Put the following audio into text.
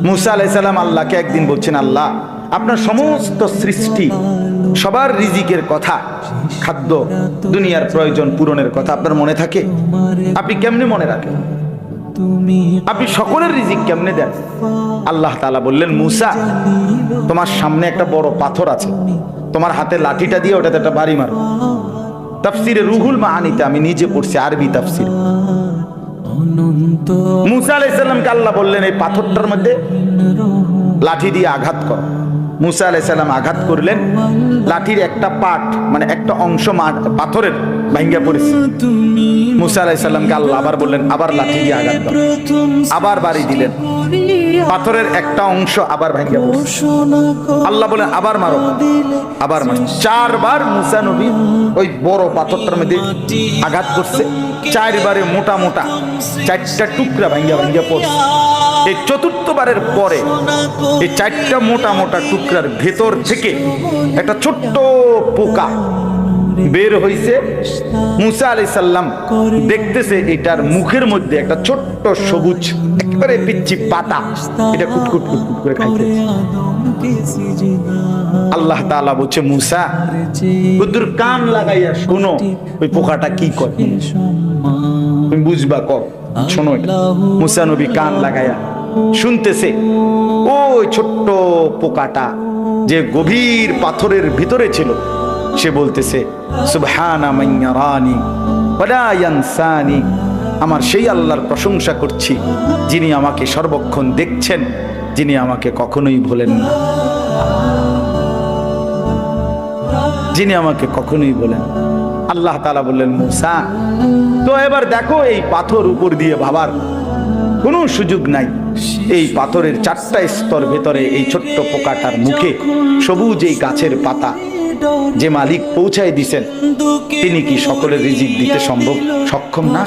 মুসা আলাইহিস সালাম আল্লাহকে একদিন বলছেন, আল্লাহ আপনার সমস্ত সৃষ্টি সবার রিজিকের কথা, খাদ্য দুনিয়ার প্রয়োজন পূরণের কথা আপনার মনে থাকে? আপনি কেমনে মনে রাখেন? আপনি সকলের রিজিক কেমনে দেন? আল্লাহ তাআলা বললেন, মুসা তোমার সামনে একটা বড় পাথর আছে, তোমার হাতে লাঠিটা দিয়ে ওটাতে একটা বাড়ি মারো। তাফসিরে রুহুল মাআনিতে আমি নিজে পড়ছি, আরবি তাফসির। মুসা আলাইহিস সালামকে আল্লাহ বললেন, এই পাথরটার মধ্যে লাঠি দিয়ে আঘাত করো। মুসা আলাইহিস সালাম আঘাত করলেন, লাঠির একটা পার্ট মানে একটা অংশ পাথরের ভাঙ্গা পড়েছে। মুসা আলাইহিস সালামকে আল্লাহ আবার বললেন, আবার লাঠি দিয়ে আঘাত করো। আবার বাড়ি দিলেন, পাথরের একটা অংশ আবার ভাঙ্গা পড়েছে। আল্লাহ বলেন, আবার মারো, আবার মারো। 4 বার মুসা নবী ওই বড় পাথরটার মধ্যে আঘাত করছে। 4 বারে মোটা মোটা 4টা টুকরা ভাঙ্গা ভাঙ্গা পড়ছে। এই 4র্থ বারের পরে এই 4টা মোটা মোটা টুকরার ভেতর থেকে একটা ছোট্ট পোকা বের হইছে। মুসা আলাইহিস সালাম দেখতেছে এটার মুখের মধ্যে একটা ছোট্ট সবুজ একেবারে পিচ্চি পাতা, এটা কুটকুট কুটকুট করে খাইতেছে। আল্লাহ তাআলা বলছে, মুসা বুদ্ধুর কান লাগাইয়া শোনো ওই পোকাটা কি করে, তুমি বুঝবা কর, শোনো। মুসা নবী কান লাগাইয়া শুনতেছে, ওই ছোট্ট পোকাটা যে গভীর পাথরের ভিতরে ছিল, সে বলতেছে, সুবহানা মান ইয়ারানি ওয়ালা ইয়ানসানি, আমার সেই আল্লাহর প্রশংসা করছি যিনি আমাকে সর্বক্ষণ দেখছেন, যিনি আমাকে কখনোই ভোলেন না, যিনি আমাকে কখনোই ভোলেন। আল্লাহ তাআলা বললেন, মুসা তো এবার দেখো এই পাথর উপর দিয়ে ভাবার কোনো সুযোগ নাই। এই পাথরের 4টা স্তর ভেতরে এই ছোট্ট পোকাটার মুখে সবুজ এই গাছের পাতা যে মালিক পৌঁছায় দিছেন, তিনি কি সকলের রিজিক দিতে সক্ষম না?